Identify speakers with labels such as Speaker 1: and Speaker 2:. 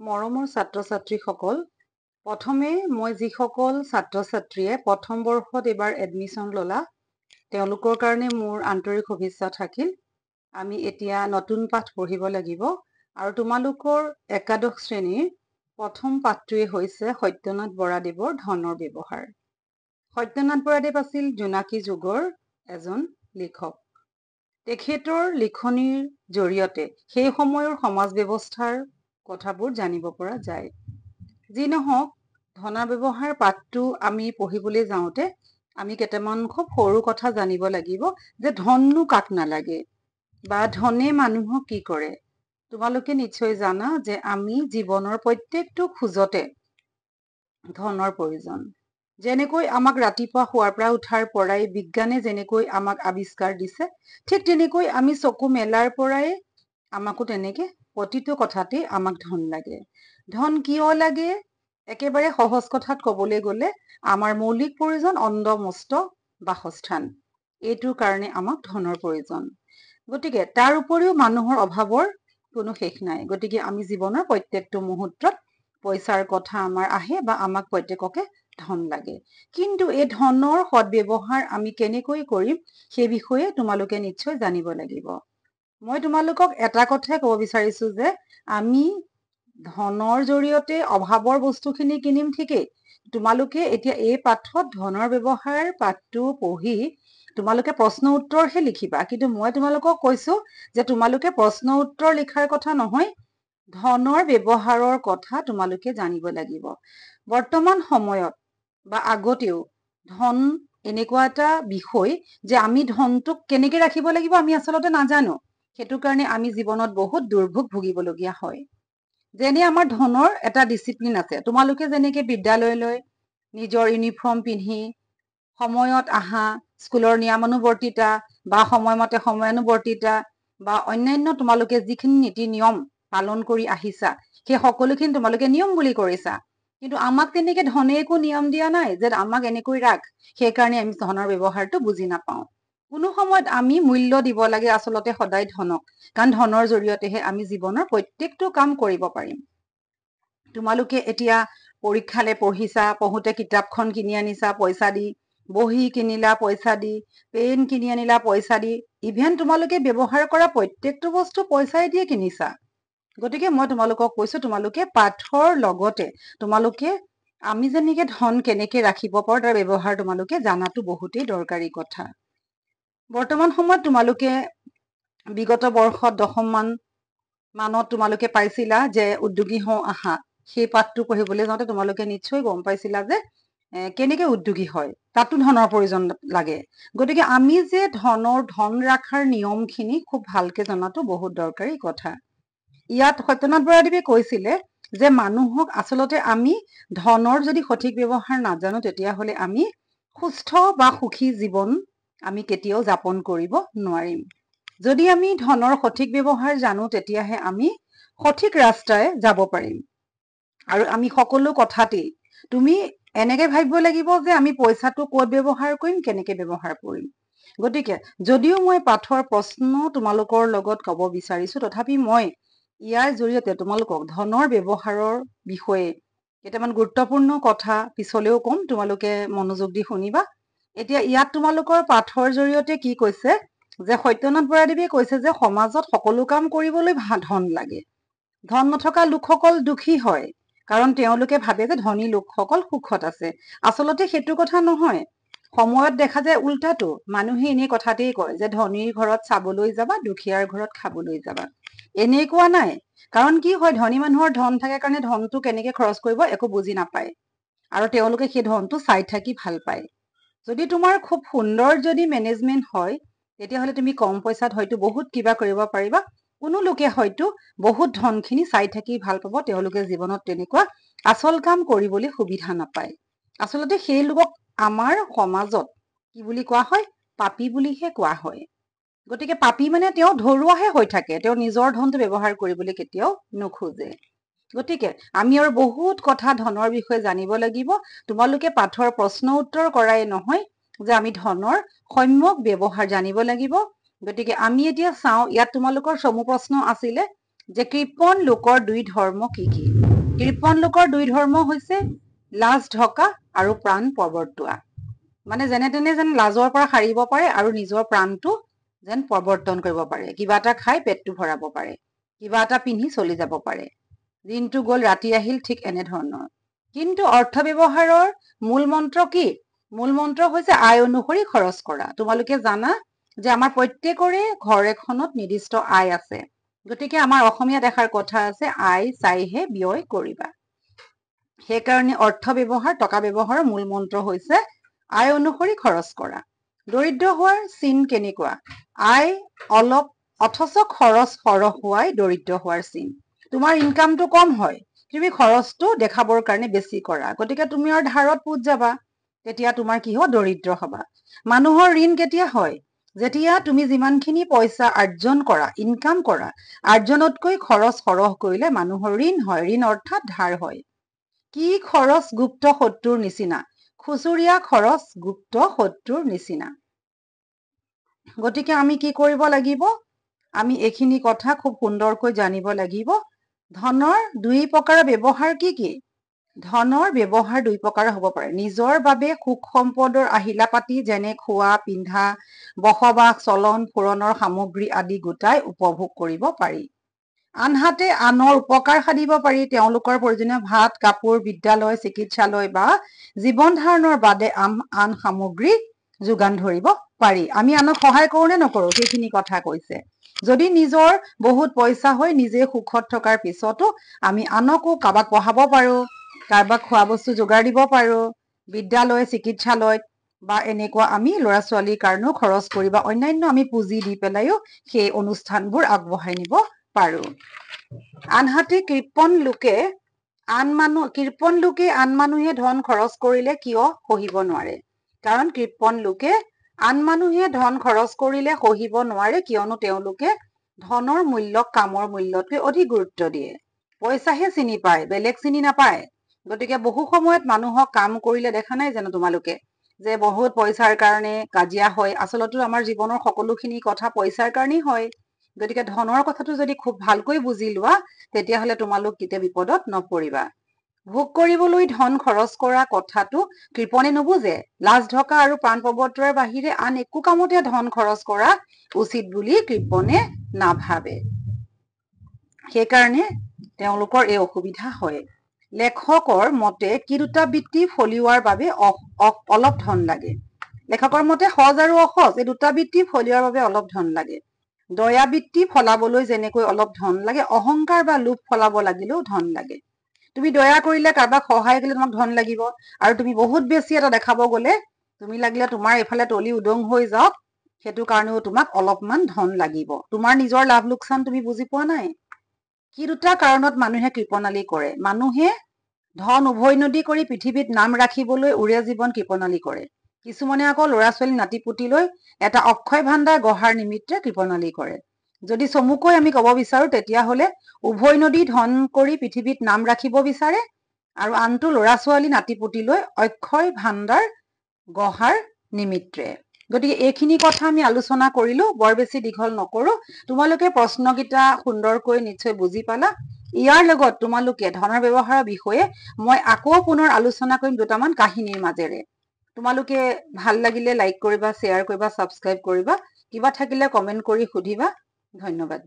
Speaker 1: মৰমৰ ছাত্ৰ-ছাত্ৰীসকল, প্ৰথমে মই যিসকল ছাত্ৰ-ছাত্ৰীয়ে প্ৰথম বৰ্ষত এইবাৰ এডমিশ্যন ল'লা, তেওঁলোকৰ কাৰণে মোৰ আন্তৰিক শুভেচ্ছা থাকিল। আমি এতিয়া নতুন পাঠ পঢ়িব লাগিব আৰু তোমালোকৰ একাদশ শ্ৰেণীৰ প্ৰথম পাঠটোৱে হৈছে সত্যনাথ বৰাদেৱৰ ধনৰ ব্যৱহাৰ। সত্যনাথ বৰাদেৱ আছিল জোনাকী যুগৰ এজন লিখক। তেখেতৰ লিখনিৰ জৰিয়তে সেই সময়ৰ সমাজ ব্যৱস্থাৰ কথাবোৰ জানিব পৰা যায়। যি নহওক, ধনৰ ব্যৱহাৰ পাঠটো আমি পঢ়িবলৈ যাওঁতে আমি কেইটামান খুব সৰু কথা জানিব লাগিব যে ধননো কাক নালাগে বা ধনে মানুহক কি কৰে। তোমালোকে নিশ্চয় জানা যে আমি জীৱনৰ প্ৰত্যেকটো খোজতে ধনৰ প্ৰয়োজন। যেনেকৈ আমাক ৰাতিপুৱা শুৱাৰ পৰা উঠাৰ পৰাই বিজ্ঞানে যেনেকৈ আমাক আৱিষ্কাৰ দিছে, ঠিক তেনেকৈ আমি চকু মেলাৰ পৰাই আমাকো তেনেকে প্ৰতিটো কথাতেই আমাক ধন লাগে। ধন কিয় লাগে? একেবাৰে সহজ কথাত ক'বলৈ গ'লে আমাৰ মৌলিক প্ৰয়োজন অন্ন বস্ত্ৰ বাসস্থান, এইটোৰ কাৰণে আমাক ধনৰ প্ৰয়োজন। গতিকে তাৰ উপৰিও মানুহৰ অভাৱৰ কোনো শেষ নাই। গতিকে আমি জীৱনৰ প্ৰত্যেকটো মুহূৰ্তত পইচাৰ কথা আমাৰ আহে বা আমাক প্ৰত্যেককে ধন লাগে। কিন্তু এই ধনৰ সদব্যৱহাৰ আমি কেনেকৈ কৰিম সেই বিষয়ে তোমালোকে নিশ্চয় জানিব লাগিব। মই তোমালোকক এটা কথাই ক'ব বিচাৰিছো যে আমি ধনৰ জৰিয়তে অভাৱৰ বস্তুখিনি কিনিম ঠিকেই। তোমালোকে এতিয়া এই পাঠত ধনৰ ব্যৱহাৰ পাঠটো পঢ়ি তোমালোকে প্ৰশ্ন উত্তৰহে লিখিবা, কিন্তু মই তোমালোকক কৈছো যে তোমালোকে প্ৰশ্ন উত্তৰ লিখাৰ কথা নহয়, ধনৰ ব্যৱহাৰৰ কথা তোমালোকে জানিব লাগিব। বৰ্তমান সময়ত বা আগতেও ধন এনেকুৱা এটা বিষয় যে আমি ধনটোক কেনেকে ৰাখিব লাগিব আমি আচলতে নাজানো। সেইটো কাৰণে আমি জীৱনত বহুত দুৰ্ভোগ ভুগিবলগীয়া হয়। যেনে আমাৰ ধনৰ এটা ডিচিপ্লিন আছে। তোমালোকে যেনেকে বিদ্যালয়লৈ নিজৰ ইউনিফৰ্ম পিন্ধি সময়ত আহা, স্কুলৰ নিয়মানুবৰ্তিতা বা সময়মতে সময়ানুবৰ্তিতা বা অন্যান্য তোমালোকে যিখিনি নীতি নিয়ম পালন কৰি আহিছা, সেই সকলোখিনি তোমালোকে নিয়ম বুলি কৰিছা। কিন্তু আমাক তেনেকে ধনে একো নিয়ম দিয়া নাই যে আমাক এনেকৈ ৰাখ, সেইকাৰণে আমি ধনৰ ব্যৱহাৰটো বুজি নাপাওঁ। কোনো সময়ত আমি মূল্য দিব লাগে আচলতে সদায় ধনক, কাৰণ ধনৰ জৰিয়তেহে আমি জীৱনৰ প্ৰত্যেকটো কাম কৰিব পাৰিম। তোমালোকে এতিয়া পৰীক্ষালে পঢ়িছা, পঢ়োতে কিতাপখন কিনি আনিছা পইচা দি, বহি কিনিলা পইচা দি, পেন কিনি আনিলা পইচা দি, ইভেন তোমালোকে ব্যৱহাৰ কৰা প্ৰত্যেকটো বস্তু পইচাই দিয়ে কিনিছা। গতিকে মই তোমালোকক কৈছো তোমালোকে পাঠৰ লগতে তোমালোকে আমি যেনেকে ধন কেনেকে ৰাখিব পাৰো তাৰ ব্যৱহাৰ তোমালোকে জানাটো বহুতেই দৰকাৰী কথা। বৰ্তমান সময়ত তোমালোকে বিগত বৰ্ষত 10ম মানত তোমালোকে পাইছিলা যে উদ্যোগী হওঁ আহা। সেই পাঠটো পঢ়িবলৈ যাওঁতে তোমালোকে নিশ্চয় গম পাইছিলা যে কেনেকে উদ্যোগী হয়, তাতো ধনৰ প্ৰয়োজন লাগে। গতিকে আমি যে ধন ৰখাৰ নিয়মখিনি খুব ভালকে জনাটো বহুত দৰকাৰী কথা। ইয়াত সত্যনাথ বৰাদেৱে কৈছিলে যে মানুহক আচলতে আমি ধনৰ যদি সঠিক ব্যৱহাৰ নাজানো তেতিয়াহ'লে আমি সুস্থ বা সুখী জীৱন আমি কেতিয়াও যাপন কৰিব নোৱাৰিম। যদি আমি ধনৰ সঠিক ব্যৱহাৰ জানো তেতিয়াহে আমি সঠিক ৰাস্তাৰে যাব পাৰিম। আৰু আমি সকলো কথাতেই তুমি এনেকে ভাবিব লাগিব যে আমি পইচাটো ক'ত ব্যৱহাৰ কৰিম, কেনেকে ব্যৱহাৰ কৰিম। গতিকে যদিও মই পাঠৰ প্ৰশ্ন তোমালোকৰ লগত ক'ব বিচাৰিছো, তথাপি মই ইয়াৰ জৰিয়তে তোমালোকক ধনৰ ব্যৱহাৰৰ বিষয়ে কেইটামান গুৰুত্বপূৰ্ণ কথা পিছলেও ক'ম, তোমালোকে মনোযোগ দি শুনিবা। এতিয়া ইয়াত তোমালোকৰ পাঠৰ জৰিয়তে কি কৈছে যে সত্যনাথ বৰাদেৱে কৈছে যে সমাজত সকলো কাম কৰিবলৈ ধন লাগে। ধন নথকা লোকসকল দুখী হয়, কাৰণ তেওঁলোকে ভাবে যে ধনী লোকসকল সুখত আছে। আচলতে সেইটো কথা নহয়। সময়ত দেখা যায় উল্টাটো, মানুহে এনে কথাতেই কয় যে ধনীৰ ঘৰত চাবলৈ যাবা, দুখীয়াৰ ঘৰত খাবলৈ যাবা। এনেকুৱা নাই, কাৰণ কি হয় ধনী মানুহৰ ধন থাকে কাৰণে ধনটো কেনেকে খৰচ কৰিব একো বুজি নাপায় আৰু তেওঁলোকে সেই ধনটো চাই থাকি ভাল পায়। যদি তোমাৰ খুব সুন্দৰ যদি মেনেজমেন্ট হয় তেতিয়াহ'লে তুমি কম পইচাত হয়তো বহুত কিবা কৰিব পাৰিবা। কোনো লোকে হয়তো বহুত ধনখিনি চাই থাকি ভাল পাব, তেওঁলোকে জীৱনত তেনেকুৱা আচল কাম কৰিবলৈ সুবিধা নাপায়। আচলতে সেই লোকক আমাৰ সমাজত কি বুলি কোৱা হয়, পাপী বুলিহে কোৱা হয়। গতিকে পাপী মানে তেওঁ ধৰুৱাহে হৈ থাকে, তেওঁ নিজৰ ধনটো ব্যৱহাৰ কৰিবলৈ কেতিয়াও নোখোজে। গতিকে আমি আৰু বহুত কথা ধনৰ বিষয়ে জানিব লাগিব। তোমালোকে পাঠৰ প্ৰশ্ন উত্তৰ কৰাই নহয় যে আমি ধনৰ সম্যক ব্যৱহাৰ জানিব লাগিব। গতিকে আমি এতিয়া চাওঁ, ইয়াত তোমালোকৰ চমু প্ৰশ্ন আছিলে যে কৃপণ লোকৰ দুই ধৰ্ম কি কি? কৃপণ লোকৰ দুই ধৰ্ম হৈছে লাজ ঢকা আৰু প্ৰাণ প্ৰৱৰ্তোৱা। মানে যেনে তেনে যেন লাজৰ পৰা সাৰিব পাৰে আৰু নিজৰ প্ৰাণটো যেন প্ৰৱৰ্তন কৰিব পাৰে। কিবা এটা খাই পেটটো ভৰাব পাৰে, কিবা এটা পিন্ধি চলি যাব পাৰে। দিনটো গ'ল ৰাতি আহিল, ঠিক এনেধৰণৰ। কিন্তু অৰ্থ ব্যৱহাৰৰ মূল মন্ত্ৰ কি? মূল মন্ত্ৰ হৈছে আয় অনুসৰি খৰচ কৰা। তোমালোকে জানা যে আমাৰ প্ৰত্যেকৰে ঘৰ এখনত নিৰ্দিষ্ট আয় আছে। গতিকে আমাৰ অসমীয়াত এষাৰ কথা আছে, আয় চাইহে ব্যয় কৰিবা। সেইকাৰণে অৰ্থ ব্যৱহাৰ, টকা ব্যৱহাৰৰ মূল মন্ত্ৰ হৈছে আয় অনুসৰি খৰচ কৰা। দৰিদ্ৰ হোৱাৰ চিন কেনেকুৱা? আয় অলপ অথচ খৰচ সৰহ হোৱাই দৰিদ্ৰ হোৱাৰ চিন। তোমাৰ ইনকামটো কম হয়, তুমি খৰচটো দেখাবৰ কাৰণে বেছি কৰা। গতিকে তুমি আৰু ধাৰত পোত যাবা, তেতিয়া তোমাৰ কি হ'ব? দৰিদ্ৰ হবা। মানুহৰ ঋণ কেতিয়া হয়? যেতিয়া তুমি যিমানখিনি পইচা আৰ্জন কৰা, ইনকাম কৰা, আৰ্জনতকৈ খৰচ সৰহ কৰিলে মানুহৰ ঋণ হয়। ঋণ অৰ্থাৎ ধাৰ হয়। কি খৰচ গুপ্ত শত্ৰুৰ নিচিনা? খুচুৰীয়া খৰচ গুপ্ত শত্ৰুৰ নিচিনা। গতিকে আমি কি কৰিব লাগিব? আমি এইখিনি কথা খুব সুন্দৰকৈ জানিব লাগিব। ধনৰ দুই প্ৰকাৰৰ ব্যৱহাৰ কি কি? ধনৰ ব্যৱহাৰ দুই প্ৰকাৰৰ হ'ব পাৰে। নিজৰ বাবে সুখ সম্পদৰ আহিলা পাতি, যেনে খোৱা, পিন্ধা, বসবাস, চলন ফুৰণৰ সামগ্ৰী আদি গোটাই উপভোগ কৰিব পাৰি। আনহাতে আনৰ উপকাৰ সাধিব পাৰি। তেওঁলোকৰ প্ৰয়োজনীয় ভাত, কাপোৰ, বিদ্যালয়, চিকিৎসালয় বা জীৱন ধাৰণৰ বাদে আন সামগ্ৰী যোগান ধৰিব পাৰি। আমি আনক সহায় কৰো নে নকৰো? সেইখিনি কথা কৈছে। যদি নিজৰ বহুত পইচা হৈ নিজে সুখত থকাৰ পিছতো আমি আনকো কাৰোবাক পঢ়াব পাৰো, কাৰোবাক খোৱা বস্তু যোগাৰ দিব পাৰো, বিদ্যালয়, চিকিৎসালয়ত বা এনেকুৱা আমি ল'ৰা ছোৱালীৰ কাৰণেও খৰচ কৰি বা অন্যান্য আমি পুঁজি দি পেলাইও সেই অনুষ্ঠানবোৰ আগবঢ়াই নিব পাৰো। আনহাতে কৃপণ লোকে আন মানুহে ধন খৰচ কৰিলে কিয় সহিব নোৱাৰে? কাৰণ কৃপণ লোকে আন মানুহে ধন খৰচ কৰিলে সহিব নোৱাৰে, কিয়নো তেওঁলোকে ধনৰ মূল্যক কামৰ মূল্যতকৈ অধিক গুৰুত্ব দিয়ে। পইচাহে চিনি পায়, বেলেগ চিনি নাপায়। গতিকে বহু সময়ত মানুহক কাম কৰিলে দেখা নাই জানো তোমালোকে, যে বহুত পইচাৰ কাৰণে কাজিয়া হয়। আচলতে আমাৰ জীৱনৰ সকলোখিনি কথা পইচাৰ কাৰণেই হয়। গতিকে ধনৰ কথাটো যদি খুব ভালকৈ বুজি লোৱা, তেতিয়াহ'লে তোমালোক কেতিয়া বিপদত নপৰিবা। ভোগ কৰিবলৈ ধন খৰচ কৰা কথাটো কৃপণে নুবুজে। লাজ ঢকা আৰু প্ৰাণ প্ৰৱৰ্তনৰ বাহিৰে আন একো কামতে ধন খৰচ কৰা উচিত বুলি কৃপণে নাভাবে। সেইকাৰণে তেওঁলোকৰ এই অসুবিধা হয়। লেখকৰ মতে কি দুটা বৃত্তি ফলিওৱাৰ বাবে অলপ ধন লাগে? লেখকৰ মতে সজ আৰু অসজ এই দুটা বৃত্তি ফলিওৱাৰ বাবে অলপ ধন লাগে। দয়া বৃত্তি ফলাবলৈ যেনেকৈ অলপ ধন লাগে, অহংকাৰ বা লোভ ফলাব লাগিলেও ধন লাগে। তুমি দয়া কৰিলে, কাৰোবাক সহায় কৰিলে তোমাক ধন লাগিব, আৰু তুমি বহুত বেছি এটা দেখাব গলে তুমি লাগিলে তোমাৰ এইফালে তলি উদং হৈ যাওক, সেইটো কাৰণেও তোমাক অলপমান ধন লাগিব। তোমাৰ নিজৰ লাভ লোকচান তুমি বুজি পোৱা নাই। কি দুটা কাৰণত মানুহে কৃপণালী কৰে? মানুহে ধন উভৈনদী কৰি পৃথিৱীত নাম ৰাখিবলৈ উৰে জীৱন কৃপণালী কৰে। কিছুমানে আকৌ ল'ৰা ছোৱালী নাতি পুতিলৈ এটা অক্ষয় ভাণ্ডাৰ গঢ়াৰ নিমিত্তে কৃপণালী কৰে। যদি চমুকৈ আমি কব বিচাৰো, তেতিয়াহলে উভৈনদী ধন কৰি পৃথিৱীত নাম ৰাখিব বিচাৰে, আৰু আনটো ল'ৰা ছোৱালী নাতি পুতিলৈ অক্ষয় ভাণ্ডাৰ গঢ়াৰ নিমিত্তে। গতিকে এইখিনি কথা আমি আলোচনা কৰিলো, বৰ বেছি দীঘল নকৰো। তোমালোকে প্ৰশ্নকেইটা সুন্দৰকৈ নিশ্চয় বুজি পালা। ইয়াৰ লগত তোমালোকে ধনৰ ব্যৱহাৰৰ বিষয়ে মই আকৌ পুনৰ আলোচনা কৰিম দুটামান কাহিনীৰ মাজেৰে। তোমালোকে ভাল লাগিলে লাইক কৰিবা, শ্বেয়াৰ কৰিবা, ছাবস্ক্ৰাইব কৰিবা। কিবা থাকিলে কমেণ্ট কৰি সুধিবা। ধন্যবাদ।